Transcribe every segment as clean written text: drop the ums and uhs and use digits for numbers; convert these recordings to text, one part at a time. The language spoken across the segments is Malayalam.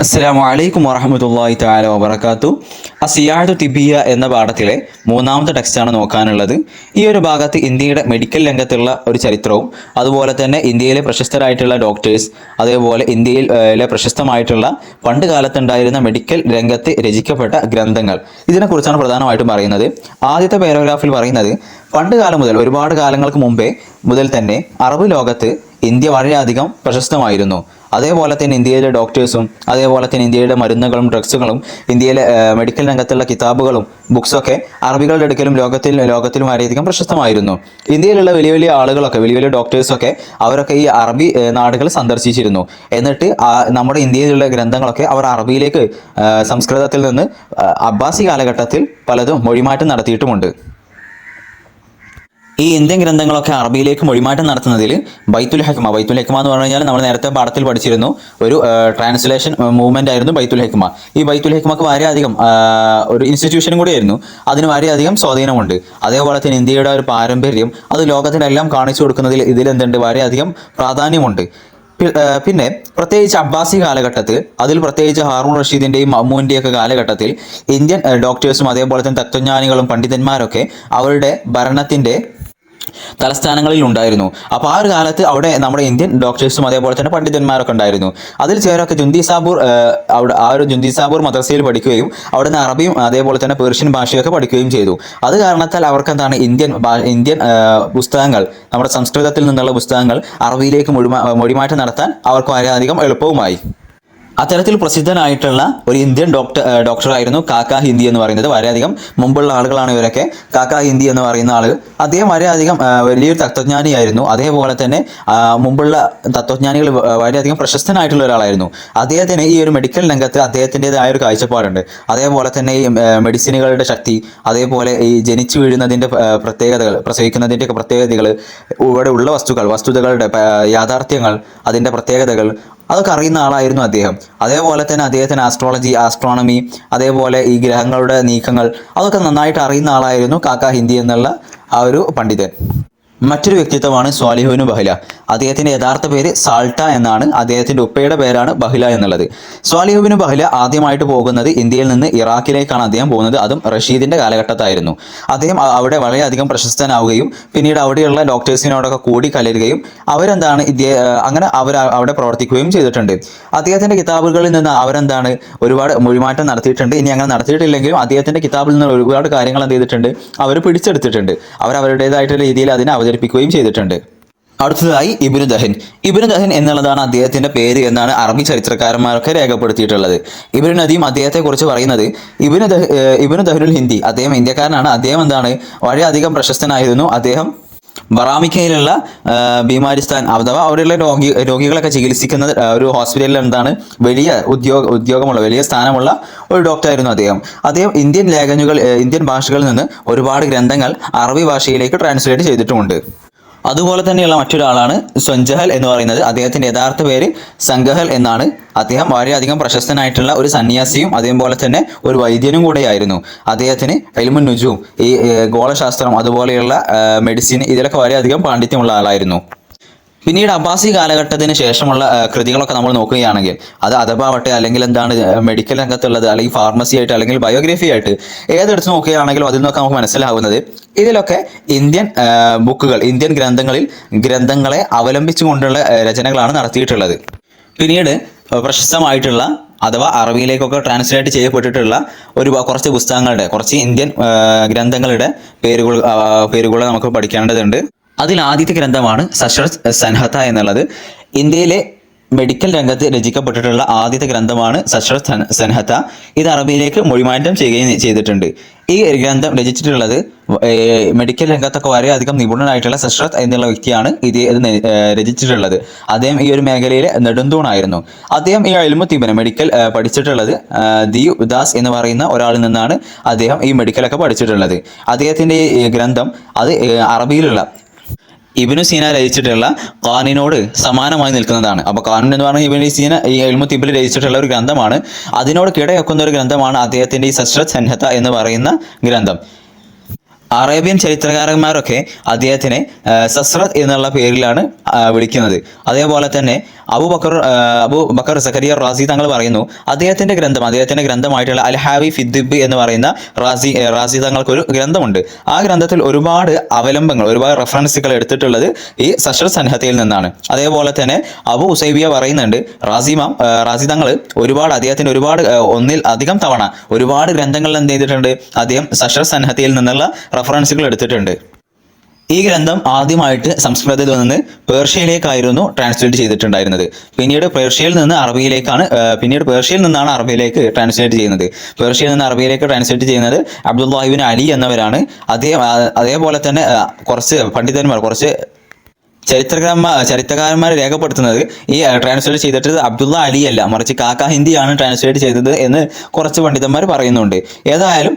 അസ്സലാമു അലൈക്കും വറഹ്മത്തുള്ളാഹി തആല വബറകാത്തു. അസിയാഹത്തു തിബിയ എന്ന പാഠത്തിലെ മൂന്നാമത്തെ ടെക്സ്റ്റാണ് നോക്കാനുള്ളത്. ഈ ഒരു ഭാഗത്ത് ഇന്ത്യയുടെ മെഡിക്കൽ രംഗത്തുള്ള ഒരു ചരിത്രവും അതുപോലെ തന്നെ ഇന്ത്യയിലെ പ്രശസ്തരായിട്ടുള്ള ഡോക്ടേഴ്സ്, അതേപോലെ ഇന്ത്യയിലെ പ്രശസ്തമായിട്ടുള്ള പണ്ട് കാലത്തുണ്ടായിരുന്ന മെഡിക്കൽ രംഗത്ത് രചിക്കപ്പെട്ട ഗ്രന്ഥങ്ങൾ, ഇതിനെക്കുറിച്ചാണ് പ്രധാനമായിട്ടും പറയുന്നത്. ആദ്യത്തെ പാരഗ്രാഫിൽ പറയുന്നത്, പണ്ട് കാലം മുതൽ, ഒരുപാട് കാലങ്ങൾക്ക് മുമ്പേ മുതൽ തന്നെ അറബ് ലോകത്ത് ഇന്ത്യ വളരെയധികം പ്രശസ്തമായിരുന്നു. അതേപോലെ തന്നെ ഇന്ത്യയിലെ ഡോക്ടേഴ്സും അതേപോലെ തന്നെ ഇന്ത്യയുടെ മരുന്നുകളും ഡ്രഗ്സുകളും ഇന്ത്യയിലെ മെഡിക്കൽ രംഗത്തുള്ള കിതാബുകളും ബുക്സൊക്കെ അറബികളുടെ അടുക്കലും ലോകത്തിലും വളരെയധികം പ്രശസ്തമായിരുന്നു. ഇന്ത്യയിലുള്ള വലിയ വലിയ ആളുകളൊക്കെ, വലിയ വലിയ ഡോക്ടേഴ്സൊക്കെ, അവരൊക്കെ ഈ അറബി നാടുകൾ സന്ദർശിച്ചിരുന്നു. എന്നിട്ട് നമ്മുടെ ഇന്ത്യയിലുള്ള ഗ്രന്ഥങ്ങളൊക്കെ അവർ അറബിയിലേക്ക് സംസ്കൃതത്തിൽ നിന്ന് അബ്ബാസി കാലഘട്ടത്തിൽ പലതും മൊഴിമാറ്റം നടത്തിയിട്ടുമുണ്ട്. ഈ ഇന്ത്യൻ ഗ്രന്ഥങ്ങളൊക്കെ അറബിയിലേക്ക് മൊഴിമാറ്റം നടത്തുന്നതിൽ ബൈത്തുൽ ഹിക്മ എന്ന് പറഞ്ഞു കഴിഞ്ഞാൽ നമ്മൾ നേരത്തെ പാഠത്തിൽ പഠിച്ചിരുന്നു, ഒരു ട്രാൻസ്ലേഷൻ മൂവ്മെന്റ് ആയിരുന്നു ബൈത്തുൽ ഹിക്മ. ഈ ബൈത്തുൽ ഹിക്മക്ക് വളരെയധികം ഒരു ഇൻസ്റ്റിറ്റ്യൂഷനും കൂടിയായിരുന്നു. അതിന് വളരെയധികം സ്വാധീനമുണ്ട്. അതേപോലെ തന്നെ ഇന്ത്യയുടെ ഒരു പാരമ്പര്യം അത് ലോകത്തിനെല്ലാം കാണിച്ചു കൊടുക്കുന്നതിൽ ഇതിലെന്തുണ്ട്, വളരെയധികം പ്രാധാന്യമുണ്ട്. പിന്നെ പ്രത്യേകിച്ച് അബ്ബാസി കാലഘട്ടത്തിൽ, അതിൽ പ്രത്യേകിച്ച് ഹാറൂൺ റഷീദിന്റെയും മഅ്മൂന്റെയും ഒക്കെ കാലഘട്ടത്തിൽ ഇന്ത്യൻ ഡോക്ടേഴ്സും അതേപോലെ തന്നെ തത്വജ്ഞാനികളും പണ്ഡിതന്മാരൊക്കെ അവരുടെ ഭരണത്തിന്റെ തലസ്ഥാനങ്ങളിൽ ഉണ്ടായിരുന്നു. അപ്പോൾ ആ ഒരു കാലത്ത് അവിടെ നമ്മുടെ ഇന്ത്യൻ ഡോക്ടേഴ്സും അതേപോലെ തന്നെ പണ്ഡിതന്മാരൊക്കെ ഉണ്ടായിരുന്നു. അതിൽ ചിലരൊക്കെ ജുന്തി സാബൂർ മദ്രസയിൽ പഠിക്കുകയും അവിടെ നിന്ന് അറബിയും അതേപോലെ തന്നെ പേർഷ്യൻ ഭാഷയൊക്കെ പഠിക്കുകയും ചെയ്തു. അത് കാരണത്താൽ അവർക്ക് എന്താണ്, ഇന്ത്യൻ പുസ്തകങ്ങൾ, നമ്മുടെ സംസ്കൃതത്തിൽ നിന്നുള്ള പുസ്തകങ്ങൾ അറബിയിലേക്ക് മൊഴിമാറ്റം നടത്താൻ അവർക്ക് വളരെയധികം എളുപ്പവുമായി. അത്തരത്തിൽ പ്രസിദ്ധനായിട്ടുള്ള ഒരു ഇന്ത്യൻ ഡോക്ടറായിരുന്നു കാക്ക ഹിന്ദി എന്ന് പറയുന്നത്. വളരെയധികം മുമ്പുള്ള ആളുകളാണ് ഇവരൊക്കെ. കാക്ക ഹിന്ദി എന്ന് പറയുന്ന ആള്, അദ്ദേഹം വളരെയധികം വലിയൊരു തത്വജ്ഞാനിയായിരുന്നു. അതേപോലെ തന്നെ മുമ്പുള്ള തത്വജ്ഞാനികൾ വളരെയധികം പ്രശസ്തനായിട്ടുള്ള ഒരാളായിരുന്നു. അദ്ദേഹത്തിന് ഈ ഒരു മെഡിക്കൽ രംഗത്ത് അദ്ദേഹത്തിൻ്റെതായ ഒരു കാഴ്ചപ്പാടുണ്ട്. അതേപോലെ തന്നെ ഈ മെഡിസിനുകളുടെ ശക്തി, അതേപോലെ ഈ ജനിച്ചു വീഴുന്നതിൻ്റെ പ്രത്യേകതകൾ, പ്രസവിക്കുന്നതിൻ്റെ പ്രത്യേകതകൾ, ഇവിടെ ഉള്ള വസ്തുതകളുടെ യാഥാർത്ഥ്യങ്ങൾ, അതിൻ്റെ പ്രത്യേകതകൾ, അതൊക്കെ അറിയുന്ന ആളായിരുന്നു അദ്ദേഹം. അതേപോലെ തന്നെ അദ്ദേഹത്തിന് ആസ്ട്രോളജി, ആസ്ട്രോണമി, അതേപോലെ ഈ ഗ്രഹങ്ങളുടെ നീക്കങ്ങൾ, അതൊക്കെ നന്നായിട്ട് അറിയുന്ന ആളായിരുന്നു കാക്ക ഹിന്ദി എന്നുള്ള ആ ഒരു പണ്ഡിതൻ. മറ്റൊരു വ്യക്തിത്വമാണ് സ്വാലിഹുബ്നു ബഹ്ല. അദ്ദേഹത്തിന്റെ യഥാർത്ഥ പേര് സാൾട്ട എന്നാണ്. അദ്ദേഹത്തിന്റെ ഉപ്പയുടെ പേരാണ് ബഹ്ല എന്നുള്ളത്. സ്വാലിഹുബ്നു ബഹ്ല ആദ്യമായിട്ട് പോകുന്നത് ഇന്ത്യയിൽ നിന്ന് ഇറാഖിലേക്കാണ് അദ്ദേഹം പോകുന്നത്. അതും റഷീദിന്റെ കാലഘട്ടത്തായിരുന്നു. അദ്ദേഹം അവിടെ വളരെയധികം പ്രശസ്തനാവുകയും പിന്നീട് അവിടെയുള്ള ഡോക്ടേഴ്സിനോടൊക്കെ കൂടി കലരുകയും അവരെന്താണ് അങ്ങനെ അവിടെ പ്രവർത്തിക്കുകയും ചെയ്തിട്ടുണ്ട്. അദ്ദേഹത്തിന്റെ കിതാബുകളിൽ നിന്ന് അവരെന്താണ് ഒരുപാട് മൊഴിമാറ്റം നടത്തിയിട്ടുണ്ട്. ഇനി അങ്ങനെ നടത്തിയിട്ടില്ലെങ്കിലും അദ്ദേഹത്തിന്റെ കിതാബിൽ നിന്ന് ഒരുപാട് കാര്യങ്ങൾ എന്ത് ചെയ്തിട്ടുണ്ട്, അവർ പിടിച്ചെടുത്തിട്ടുണ്ട്. അവരുടേതായിട്ടുള്ള രീതിയിൽ അതിനെ അവതരിപ്പിക്കുകയും ചെയ്തിട്ടുണ്ട്. അടുത്തതായി ഇബ്നു ദഹൻ എന്നുള്ളതാണ് അദ്ദേഹത്തിന്റെ പേര് എന്നാണ് അറബി ചരിത്രകാരന്മാരൊക്കെ രേഖപ്പെടുത്തിയിട്ടുള്ളത്. ഇബ്നു നദീം അദ്ദേഹത്തെ കുറിച്ച് പറയുന്നത്, ഇബ്നു ദഹ്നുൽ ഹിന്ദി, അദ്ദേഹം ഇന്ത്യക്കാരനാണ്. അദ്ദേഹം എന്താണ്, വളരെയധികം പ്രശസ്തനായിരുന്നു. അദ്ദേഹം ബറാമിക്കയിലുള്ള ബീമാരിസ്ഥാൻ അഥവാ അവിടെയുള്ള രോഗികളൊക്കെ ചികിത്സിക്കുന്ന ഒരു ഹോസ്പിറ്റലിൽ എന്താണ് വലിയ ഉദ്യോഗമുള്ള, വലിയ സ്ഥാനമുള്ള ഒരു ഡോക്ടറായിരുന്നു അദ്ദേഹം ഇന്ത്യൻ ഭാഷകളിൽ നിന്ന് ഒരുപാട് ഗ്രന്ഥങ്ങൾ അറബി ഭാഷയിലേക്ക് ട്രാൻസ്ലേറ്റ് ചെയ്തിട്ടുമുണ്ട്. അതുപോലെ തന്നെയുള്ള മറ്റൊരാളാണ് സ്വഞ്ചഹൽ എന്ന് പറയുന്നത്. അദ്ദേഹത്തിന്റെ യഥാർത്ഥ പേര് സംഗഹൽ എന്നാണ്. അദ്ദേഹം വളരെയധികം പ്രശസ്തനായിട്ടുള്ള ഒരു സന്യാസിയും അതേപോലെ തന്നെ ഒരു വൈദ്യനും കൂടെയായിരുന്നു. അദ്ദേഹത്തിന് ഇൽമുൻ നുജൂം, ഈ ഗോളശാസ്ത്രം, അതുപോലെയുള്ള മെഡിസിൻ, ഇതിലൊക്കെ വളരെയധികം പാണ്ഡിത്യമുള്ള ആളായിരുന്നു. പിന്നീട് അബ്ബാസി കാലഘട്ടത്തിന് ശേഷമുള്ള കൃതികളൊക്കെ നമ്മൾ നോക്കുകയാണെങ്കിൽ, അത് അദബാവട്ടെ, അല്ലെങ്കിൽ എന്താണ് മെഡിക്കൽ രംഗത്തുള്ളത്, അല്ലെങ്കിൽ ഫാർമസി ആയിട്ട്, അല്ലെങ്കിൽ ബയോഗ്രഫി ആയിട്ട്, ഏതെടുത്ത് നോക്കുകയാണെങ്കിലും അതിൽ നിന്നൊക്കെ നമുക്ക് മനസ്സിലാവുന്നത് ഇതിലൊക്കെ ഇന്ത്യൻ ബുക്കുകൾ, ഇന്ത്യൻ ഗ്രന്ഥങ്ങളെ അവലംബിച്ചുകൊണ്ടുള്ള രചനകളാണ് നടത്തിയിട്ടുള്ളത്. പിന്നീട് പ്രശസ്തമായിട്ടുള്ള അഥവാ അറബിയിലേക്കൊക്കെ ട്രാൻസ്ലേറ്റ് ചെയ്യപ്പെട്ടിട്ടുള്ള കുറച്ച് പുസ്തകങ്ങളുടെ, കുറച്ച് ഇന്ത്യൻ ഗ്രന്ഥങ്ങളുടെ പേരുകൾ നമുക്ക് പഠിക്കേണ്ടതുണ്ട്. അതിൽ ആദ്യത്തെ ഗ്രന്ഥമാണ് സശ്രത് സൻഹത എന്നുള്ളത്. ഇന്ത്യയിലെ മെഡിക്കൽ രംഗത്ത് രചിക്കപ്പെട്ടിട്ടുള്ള ആദ്യത്തെ ഗ്രന്ഥമാണ് സശ്രത് സൻഹത. ഇത് അറബിയിലേക്ക് മൊഴിമാറ്റം ചെയ്യുകയും ചെയ്തിട്ടുണ്ട്. ഈ ഗ്രന്ഥം രചിച്ചിട്ടുള്ളത് മെഡിക്കൽ രംഗത്തൊക്കെ വളരെയധികം നിപുണനായിട്ടുള്ള സശ്രത് എന്നുള്ള വ്യക്തിയാണ് ഇത് രചിച്ചിട്ടുള്ളത്. അദ്ദേഹം ഈ ഒരു മേഖലയിലെ നെടുന്തൂണായിരുന്നു. അദ്ദേഹം ഈ ഇൽമു തിബിന് മെഡിക്കൽ പഠിച്ചിട്ടുള്ളത് ദിയു ദാസ് എന്ന് പറയുന്ന ഒരാളിൽ നിന്നാണ് അദ്ദേഹം ഈ മെഡിക്കലൊക്കെ പഠിച്ചിട്ടുള്ളത്. അദ്ദേഹത്തിന്റെ ഈ ഗ്രന്ഥം അത് അറബിയിലുള്ള ഇബ്നു സീന രചിച്ചിട്ടുള്ള ഖാനിനോട് സമാനമായി നിൽക്കുന്നതാണ്. അപ്പോൾ ഖാനിൻ എന്ന് പറഞ്ഞാൽ ഇബ്നു സീന ഈ ഇൽമു തിബിൽ രചിച്ചിട്ടുള്ള ഒരു ഗ്രന്ഥമാണ്. അതിനോട് കിടയൊക്കുന്ന ഒരു ഗ്രന്ഥമാണ് അദ്ദേഹത്തിന്റെ ഈ സശ്രത് സൻഹത എന്ന് പറയുന്ന ഗ്രന്ഥം. അറേബ്യൻ ചരിത്രകാരന്മാരൊക്കെ അദ്ദേഹത്തിനെ സസ്രത്ത് എന്നുള്ള പേരിലാണ് വിളിക്കുന്നത്. അതേപോലെ തന്നെ അബൂബക്കർ സക്കരിയ റാസി തങ്ങൾ പറയുന്നു അദ്ദേഹത്തിന്റെ ഗ്രന്ഥമായിട്ടുള്ള അൽ ഹാവി ഫിദ്ദിബ് എന്ന് പറയുന്ന റാസി തങ്ങൾക്കൊരു ഗ്രന്ഥമുണ്ട്. ആ ഗ്രന്ഥത്തിൽ ഒരുപാട് അവലംബങ്ങൾ, ഒരുപാട് റെഫറൻസുകൾ എടുത്തിട്ടുള്ളത് ഈ സശ്ര സൻഹതയിൽ നിന്നാണ്. അതേപോലെ തന്നെ അബു ഉസൈബിയ പറയുന്നുണ്ട് റാസി തങ്ങൾ അദ്ദേഹത്തിന് ഒന്നിൽ അധികം തവണ ഒരുപാട് ഗ്രന്ഥങ്ങളിൽ എന്ത് ചെയ്തിട്ടുണ്ട്, അദ്ദേഹം സശ്ര സൻഹതയിൽ നിന്നുള്ള റഫറൻസുകൾ എടുത്തിട്ടുണ്ട്. ഈ ഗ്രന്ഥം ആദ്യമായിട്ട് സംസ്കൃതത്തിൽ നിന്ന് പേർഷ്യയിലേക്കായിരുന്നു ട്രാൻസ്ലേറ്റ് ചെയ്തിട്ടുണ്ടായിരുന്നത്. പിന്നീട് പേർഷ്യയിൽ നിന്നാണ് അറബിയിലേക്ക് ട്രാൻസ്ലേറ്റ് ചെയ്യുന്നത്. പേർഷ്യയിൽ നിന്ന് അറബിയിലേക്ക് ട്രാൻസ്ലേറ്റ് ചെയ്യുന്നത് അബ്ദുല്ലാഹി ഇബ്നു അലി എന്നവരാണ്. അതേപോലെ തന്നെ കുറച്ച് ചരിത്രകാരന്മാർ രേഖപ്പെടുത്തുന്നത് ഈ ട്രാൻസ്ലേറ്റ് ചെയ്തിട്ട് അബ്ദുള്ള അലി അല്ല, മറിച്ച് കാക്ക ഹിന്ദിയാണ് ട്രാൻസ്ലേറ്റ് ചെയ്തത് എന്ന് കുറച്ച് പണ്ഡിതന്മാർ പറയുന്നുണ്ട്. ഏതായാലും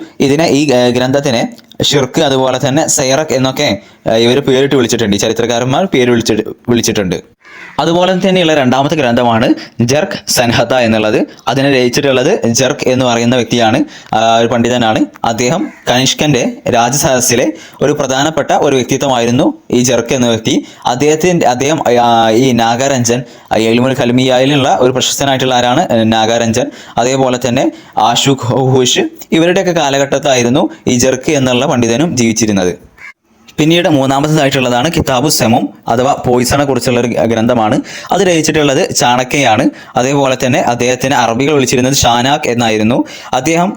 ഈ ഗ്രന്ഥത്തിനെ ഷിർക്ക് അതുപോലെ തന്നെ സൈറക് എന്നൊക്കെ ഇവർ പേരിട്ട് വിളിച്ചിട്ടുണ്ട്, ചരിത്രകാരന്മാർ പേര് വിളിച്ചിട്ടുണ്ട്. അതുപോലെ തന്നെയുള്ള രണ്ടാമത്തെ ഗ്രന്ഥമാണ് ജർക്ക് സൻഹത എന്നുള്ളത്. അതിനെ രചിച്ചിട്ടുള്ളത് ജർക്ക് എന്ന് പറയുന്ന വ്യക്തിയാണ്, ഒരു പണ്ഡിതനാണ്. അദ്ദേഹം കനിഷ്കന്റെ രാജസദസ്സിലെ ഒരു പ്രധാനപ്പെട്ട ഒരു വ്യക്തിത്വമായിരുന്നു ഈ ജർക്ക് എന്ന വ്യക്തി. അദ്ദേഹം ഈ നാഗരഞ്ജൻ, എൽമുൽ കൽമിയയിലുള്ള ഒരു പ്രശസ്തനായിട്ടുള്ള ആരാണ് നാഗരഞ്ജൻ, അതേപോലെ തന്നെ ആഷുഖ് ഘോഷ്, ഇവരുടെയൊക്കെ കാലഘട്ടത്തായിരുന്നു ഈ ജർക്ക് എന്നുള്ള പണ്ഡിതനും ജീവിച്ചിരുന്നത്. പിന്നീട് മൂന്നാമത്തേതായിട്ടുള്ളതാണ് കിതാബു സമൂം അഥവാ പോയിസണെ കുറിച്ചുള്ള ഒരു ഗ്രന്ഥമാണ്. അത് രചിച്ചിട്ടുള്ളത് ചാണക്യയാണ്. അതേപോലെ തന്നെ അദ്ദേഹത്തിന് അറബികൾ വിളിച്ചിരുന്നത് ഷാനാക് എന്നായിരുന്നു. അദ്ദേഹം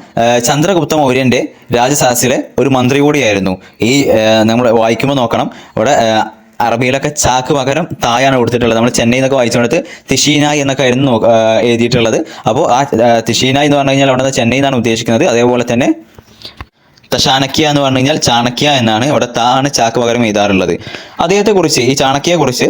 ചന്ദ്രഗുപ്ത മൗര്യന്റെ രാജസദസ്സിലെ ഒരു മന്ത്രി കൂടിയായിരുന്നു. നമ്മൾ വായിക്കുമ്പോൾ നോക്കണം, ഇവിടെ അറബിയിലൊക്കെ ചാക്ക് പകരം തായാണ് കൊടുത്തിട്ടുള്ളത്. നമ്മൾ ചെന്നൈ എന്നൊക്കെ വായിച്ചുകൊടുത്ത് തിഷീനായി എന്നൊക്കെ ആയിരുന്നു എഴുതിയിട്ടുള്ളത്. അപ്പോൾ ആ തിഷീനായി എന്ന് പറഞ്ഞു കഴിഞ്ഞാൽ അവിടെ ചെന്നൈ എന്നാണ് ഉദ്ദേശിക്കുന്നത്. അതേപോലെ തന്നെ ചാണക്യ എന്ന് പറഞ്ഞു കഴിഞ്ഞാൽ ചാണക്യ എന്നാണ്, ഇവിടെ ആണ് ചാക്ക് പകരം എഴുതാറുള്ളത്. ഈ ചാണക്യയെ കുറിച്ച്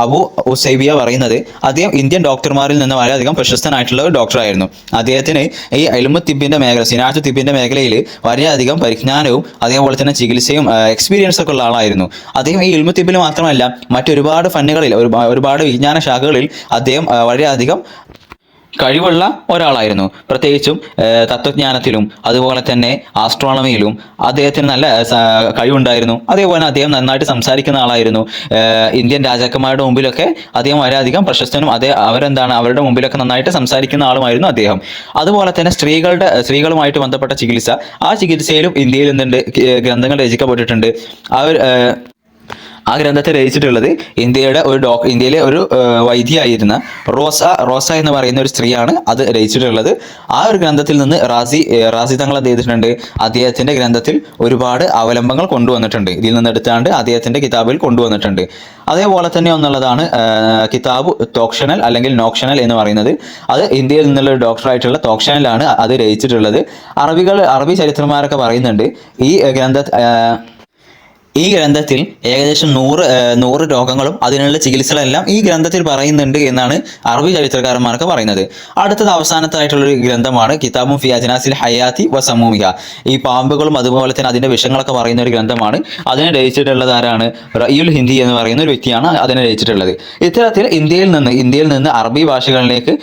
അബു ഉസൈബിയ പറയുന്നത് അദ്ദേഹം ഇന്ത്യൻ ഡോക്ടർമാരിൽ നിന്ന് വളരെയധികം പ്രശസ്തനായിട്ടുള്ള ഒരു ഡോക്ടറായിരുന്നു. അദ്ദേഹത്തിന് ഈ ഇൽമു തിബിന്റെ മേഖല, സിനാഅത്തു തിബിന്റെ മേഖലയിൽ വളരെയധികം പരിജ്ഞാനവും അതേപോലെ തന്നെ ചികിത്സയും എക്സ്പീരിയൻസ് ഒക്കെ ഉള്ള ആളായിരുന്നു. അദ്ദേഹം ഈ ഇൽമു തിബിൽ മാത്രമല്ല മറ്റൊരുപാട് ഫന്നുകളിൽ, ഒരുപാട് വിജ്ഞാന ശാഖകളിൽ അദ്ദേഹം വളരെയധികം കഴിവുള്ള ഒരാളായിരുന്നു. പ്രത്യേകിച്ചും തത്വജ്ഞാനത്തിലും അതുപോലെ തന്നെ ആസ്ട്രോണമിയിലും അദ്ദേഹത്തിന് നല്ല കഴിവുണ്ടായിരുന്നു. അതേപോലെ അദ്ദേഹം നന്നായിട്ട് സംസാരിക്കുന്ന ആളായിരുന്നു. ഇന്ത്യൻ രാജാക്കന്മാരുടെ മുമ്പിലൊക്കെ അദ്ദേഹം വളരെയധികം പ്രശസ്തനും അവരുടെ മുമ്പിലൊക്കെ നന്നായിട്ട് സംസാരിക്കുന്ന ആളുമായിരുന്നു അദ്ദേഹം. അതുപോലെ തന്നെ സ്ത്രീകളുമായിട്ട് ബന്ധപ്പെട്ട ചികിത്സ, ആ ചികിത്സയിലും ഇന്ത്യയിൽ എന്തുണ്ട് ഗ്രന്ഥങ്ങൾ രചിക്കപ്പെട്ടിട്ടുണ്ട്. ആ ഗ്രന്ഥത്തെ രചിച്ചിട്ടുള്ളത് ഇന്ത്യയിലെ ഒരു വൈദ്യയായിരുന്ന റോസ എന്ന് പറയുന്ന ഒരു സ്ത്രീയാണ് അത് രചിച്ചിട്ടുള്ളത്. ആ ഒരു ഗ്രന്ഥത്തിൽ നിന്ന് റാസി തങ്ങൾ എന്ത് ചെയ്തിട്ടുണ്ട്, അദ്ദേഹത്തിന്റെ ഗ്രന്ഥത്തിൽ ഒരുപാട് അവലംബങ്ങൾ കൊണ്ടുവന്നിട്ടുണ്ട്. ഇതിൽ നിന്നെടുത്താണ്ട് അദ്ദേഹത്തിന്റെ കിതാബിൽ കൊണ്ടുവന്നിട്ടുണ്ട്. അതേപോലെ തന്നെ ഒന്നുള്ളതാണ് കിതാബ് തോക്ഷണൽ അല്ലെങ്കിൽ നോക്ഷണൽ എന്ന് പറയുന്നത്. അത് ഇന്ത്യയിൽ നിന്നുള്ള ഒരു ഡോക്ടറായിട്ടുള്ള തോക്ഷണലാണ് അത് രചിച്ചിട്ടുള്ളത്. അറബി ചരിത്രന്മാരൊക്കെ പറയുന്നുണ്ട് ഈ ഗ്രന്ഥത്തിൽ ഏകദേശം 100 രോഗങ്ങളും അതിനുള്ള ചികിത്സകളെല്ലാം ഈ ഗ്രന്ഥത്തിൽ പറയുന്നുണ്ട് എന്നാണ് അറബി ചരിത്രകാരന്മാർക്ക് പറയുന്നത്. അടുത്തത് അവസാനത്തായിട്ടുള്ളൊരു ഗ്രന്ഥമാണ് കിതാബും ഫി അജ്നാസിൽ ഹയാത്തി വ സമൂമിക. ഈ പാമ്പുകളും അതുപോലെ തന്നെ അതിന്റെ വിഷങ്ങളൊക്കെ പറയുന്ന ഒരു ഗ്രന്ഥമാണ്. അതിനെ രചിച്ചിട്ടുള്ളത് ആരാണ്? റയുൽ ഹിന്ദി എന്ന് പറയുന്ന ഒരു വ്യക്തിയാണ് അതിനെ രചിച്ചിട്ടുള്ളത്. ഇത്തരത്തിൽ ഇന്ത്യയിൽ നിന്ന് അറബി ഭാഷകളിലേക്ക്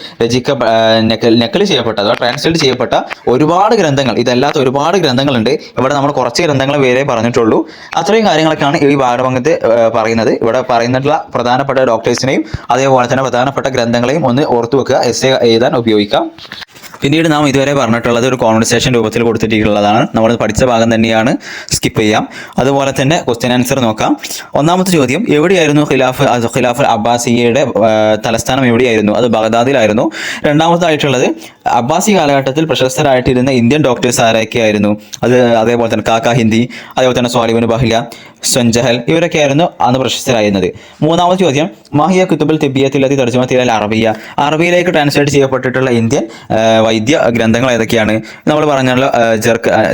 നക്കൽ ചെയ്യപ്പെട്ട അഥവാ ട്രാൻസ്ലേറ്റ് ചെയ്യപ്പെട്ട ഒരുപാട് ഗ്രന്ഥങ്ങൾ, ഇതല്ലാത്ത ഒരുപാട് ഗ്രന്ഥങ്ങളുണ്ട്. ഇവിടെ നമ്മൾ കുറച്ച് ഗ്രന്ഥങ്ങൾ പേരെ പറഞ്ഞിട്ടുള്ളൂ. അത്രയും കാര്യങ്ങളൊക്കെയാണ് ഈ പാഠഭാഗത്ത് പറയുന്നത്. ഇവിടെ പറയുന്നിട്ടുള്ള പ്രധാനപ്പെട്ട ഡോക്ടേഴ്സിനെയും അതേപോലെ തന്നെ പ്രധാനപ്പെട്ട ഗ്രന്ഥങ്ങളെയും ഒന്ന് ഓർത്തു വെക്കുക, എസ്സേ എഴുതാൻ ഉപയോഗിക്കാം. പിന്നീട് നാം ഇതുവരെ പറഞ്ഞിട്ടുള്ളത് ഒരു കോൺവെർസേഷൻ രൂപത്തിൽ കൊടുത്തിട്ടുള്ളതാണ്. നമ്മൾ പഠിച്ച ഭാഗം തന്നെയാണ്, സ്കിപ്പ് ചെയ്യാം. അതുപോലെ തന്നെ ക്വസ്റ്റ്യൻ ആൻസർ നോക്കാം. ഒന്നാമത്തെ ചോദ്യം, എവിടെയായിരുന്നു ഖിലാഫ് അബ്ബാസിയയുടെ തലസ്ഥാനം എവിടെയായിരുന്നു? അത് ബഗ്ദാദിലായിരുന്നു. രണ്ടാമതായിട്ടുള്ളത്, അബ്ബാസി കാലഘട്ടത്തിൽ പ്രശസ്തരായിട്ടിരുന്ന ഇന്ത്യൻ ഡോക്ടേഴ്സ് ആരൊക്കെയായിരുന്നു? അതേപോലെ തന്നെ കാക്ക ഹിന്ദി, അതേപോലെ തന്നെ സ്വാലിബിൻ ബഹ്ല, സ്വൻജഹൽ, ഇവരൊക്കെയായിരുന്നു അന്ന് പ്രശസ്തരായിരുന്നത്. മൂന്നാമത്തെ ചോദ്യം, മാഹിയ കുത്തുബുൽ തിബിയത്തിലതി തർജ്ജമത്തിൽ അറബിയ, അറബിയിലേക്ക് ട്രാൻസ്ലേറ്റ് ചെയ്യപ്പെട്ടിട്ടുള്ള ഇന്ത്യൻ വൈദ്യ ഗ്രന്ഥങ്ങൾ ഏതൊക്കെയാണ്? നമ്മൾ പറഞ്ഞുള്ള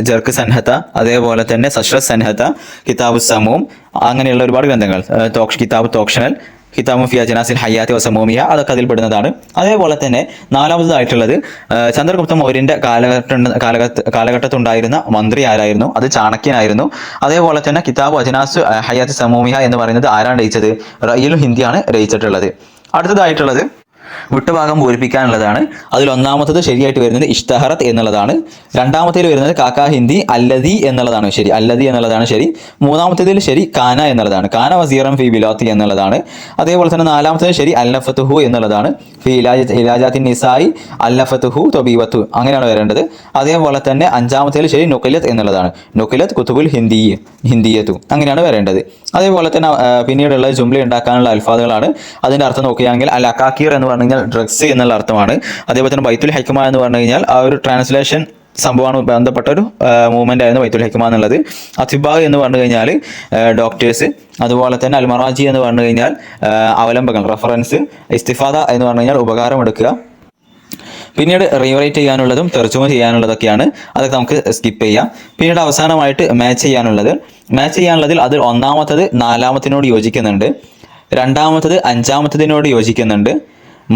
ജർക്ക് സൻഹത, അതേപോലെ തന്നെ സശ്രത് സൻഹത, കിതാബു സമൂം, അങ്ങനെയുള്ള ഒരുപാട് ഗ്രന്ഥങ്ങൾ, കിതാബ് തോക്ഷണൽ, കിതാബു ഫി അജ്നാസിൽ ഹയാത്തി വ സമൂമിയ, അതൊക്കെ അതിൽ പെടുന്നതാണ്. അതേപോലെ തന്നെ നാലാമതായിട്ടുള്ളത് ചന്ദ്രഗുപ്ത മൗര്യന്റെ കാലഘട്ടത്തുണ്ടായിരുന്ന മന്ത്രി ആരായിരുന്നു? അത് ചാണക്യനായിരുന്നു. അതേപോലെ തന്നെ കിതാബ് അജ്നാസ് ഹയാത്തി സമൂമിയ എന്ന് പറയുന്നത് ആരാണ് രചിച്ചത്? റയുൽ ഹിന്ദിയാണ് രചിച്ചിട്ടുള്ളത്. അടുത്തതായിട്ടുള്ളത് വിട്ടുഭാഗം പൂരിപ്പിക്കാനുള്ളതാണ്. അതിൽ ഒന്നാമത്തത് ശരിയായിട്ട് വരുന്നത് ഇഷ്തഹറത്ത് എന്നുള്ളതാണ്. രണ്ടാമത്തേൽ വരുന്നത് കാക്കാ ഹിന്ദി അല്ലദി എന്നുള്ളതാണ് ശരി, അല്ലദി എന്നുള്ളതാണ് ശരി. മൂന്നാമത്തേതിൽ ശരി കാന എന്നുള്ളതാണ്, കാന വസീറൻ ഫി ബിലാത്തി എന്നുള്ളതാണ്. അതേപോലെ തന്നെ നാലാമത്തേത് ശരി അല്ലഫത്തുഹു എന്നുള്ളതാണ്, ഫി ഇലാജാത്തി നിസായി അല്ലഫത്തുഹു തൊബീവത്തു അങ്ങനെയാണ് വരേണ്ടത്. അതേപോലെ തന്നെ അഞ്ചാമത്തേൽ ശരി നുഖിലത്ത് എന്നുള്ളതാണ്, നുഖിലത്ത് കുത്തുബുൽ ഹിന്ദിയത്തു അങ്ങനെയാണ് വരേണ്ടത്. അതേപോലെ തന്നെ പിന്നീടുള്ള ജുംല ഉണ്ടാക്കാനുള്ള അൽഫാദുകളാണ്. അതിന്റെ അർത്ഥം നോക്കുകയാണെങ്കിൽ അൽ അക്കാക്കീർ എന്ന് പറഞ്ഞു കഴിഞ്ഞാൽ ഡ്രഗ്സ് എന്നുള്ള അർത്ഥമാണ്. അതേപോലെ തന്നെ ബൈത്തുൽ ഹിക്മ എന്ന് പറഞ്ഞു കഴിഞ്ഞാൽ ആ ഒരു ട്രാൻസ്ലേഷൻ സംഭവമാണ്, ബന്ധപ്പെട്ട ഒരു മൂവ്മെന്റ് ആയിരുന്നു ബൈത്തുൽ ഹിക്മ എന്നുള്ളത്. അത്തിബാഗ് എന്ന് പറഞ്ഞു കഴിഞ്ഞാൽ ഡോക്ടേഴ്സ്. അതുപോലെ തന്നെ അൽ മറാജി എന്ന് പറഞ്ഞു കഴിഞ്ഞാൽ അവലംബങ്ങൾ, റെഫറൻസ്. ഇസ്തിഫാദ എന്ന് പറഞ്ഞു കഴിഞ്ഞാൽ ഉപകാരം എടുക്കുക. പിന്നീട് റീറൈറ്റ് ചെയ്യാനുള്ളതും തെർജുമ ചെയ്യാനുള്ളതൊക്കെയാണ്, അതൊക്കെ നമുക്ക് സ്കിപ്പ് ചെയ്യാം. പിന്നീട് അവസാനമായിട്ട് മാച്ച് ചെയ്യാനുള്ളതിൽ അതിൽ ഒന്നാമത്തത് നാലാമത്തിനോട് യോജിക്കുന്നുണ്ട്, രണ്ടാമത്തത് അഞ്ചാമത്തതിനോട് യോജിക്കുന്നുണ്ട്,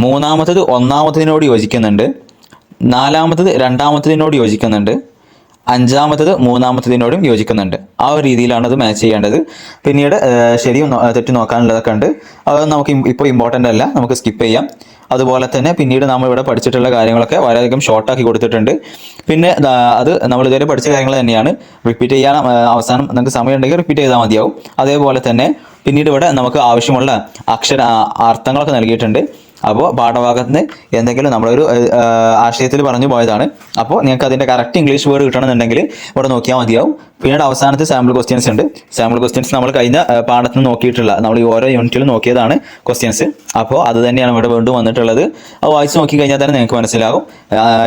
മൂന്നാമത്തത് ഒന്നാമത്തതിനോട് യോജിക്കുന്നുണ്ട്, നാലാമത്തത് രണ്ടാമത്തതിനോട് യോജിക്കുന്നുണ്ട്, അഞ്ചാമത്തത് മൂന്നാമത്തതിനോടും യോജിക്കുന്നുണ്ട്. ആ ഒരു രീതിയിലാണ് അത് മാച്ച് ചെയ്യേണ്ടത്. പിന്നീട് ശരിയും തെറ്റും നോക്കാനുള്ളതൊക്കെ ഉണ്ട്, അത് നമുക്ക് ഇപ്പോൾ ഇമ്പോർട്ടൻ്റ് അല്ല, നമുക്ക് സ്കിപ്പ് ചെയ്യാം. അതുപോലെ തന്നെ പിന്നീട് നമ്മൾ ഇവിടെ പഠിച്ചിട്ടുള്ള കാര്യങ്ങളൊക്കെ വളരെയധികം ഷോർട്ടാക്കി കൊടുത്തിട്ടുണ്ട്. പിന്നെ അത് നമ്മൾ ഇതുവരെ പഠിച്ച കാര്യങ്ങൾ തന്നെയാണ്, റിപ്പീറ്റ് ചെയ്യാൻ അവസാനം നിങ്ങൾക്ക് സമയം ഉണ്ടെങ്കിൽ റിപ്പീറ്റ് ചെയ്താൽ മതിയാവും. അതേപോലെ തന്നെ പിന്നീട് ഇവിടെ നമുക്ക് ആവശ്യമുള്ള അർത്ഥങ്ങളൊക്കെ നൽകിയിട്ടുണ്ട്. അപ്പോൾ പാഠഭാഗത്ത് എന്തെങ്കിലും നമ്മളൊരു ആശയത്തിൽ പറഞ്ഞു പോയതാണ്. അപ്പോൾ നിങ്ങൾക്ക് അതിൻ്റെ കറക്റ്റ് ഇംഗ്ലീഷ് വേർഡ് കിട്ടണമെന്നുണ്ടെങ്കിൽ ഇവിടെ നോക്കിയാൽ മതിയാവും. പിന്നീട് അവസാനത്തെ സാമ്പിൾ ക്വസ്റ്റ്യൻസ് ഉണ്ട്. സാമ്പിൾ ക്വസ്റ്റ്യൻസ് നമ്മൾ കഴിഞ്ഞ പാഠത്തിന് നോക്കിയിട്ടുള്ള, നമ്മൾ ഈ ഓരോ യൂണിറ്റിലും നോക്കിയതാണ് ക്വസ്റ്റ്യൻസ്. അപ്പോൾ അത് തന്നെയാണ് ഇവിടെ വീണ്ടും വന്നിട്ടുള്ളത്. അത് വായിച്ച് നോക്കി കഴിഞ്ഞാൽ തന്നെ നിങ്ങൾക്ക് മനസ്സിലാകും.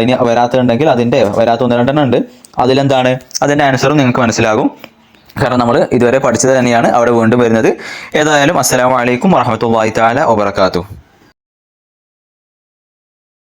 ഇനി വരാത്തുണ്ടെങ്കിൽ വരാത്ത 1-2 ഉണ്ട്, അതിലെന്താണ് അതിൻ്റെ ആൻസറും നിങ്ങൾക്ക് മനസ്സിലാകും. കാരണം നമ്മൾ ഇതുവരെ പഠിച്ചത് തന്നെയാണ് അവിടെ വീണ്ടും വരുന്നത്. ഏതായാലും അസ്സലാമു അലൈക്കും വറഹ്മത്തുള്ളാഹി തആല വബറകാതുഹു.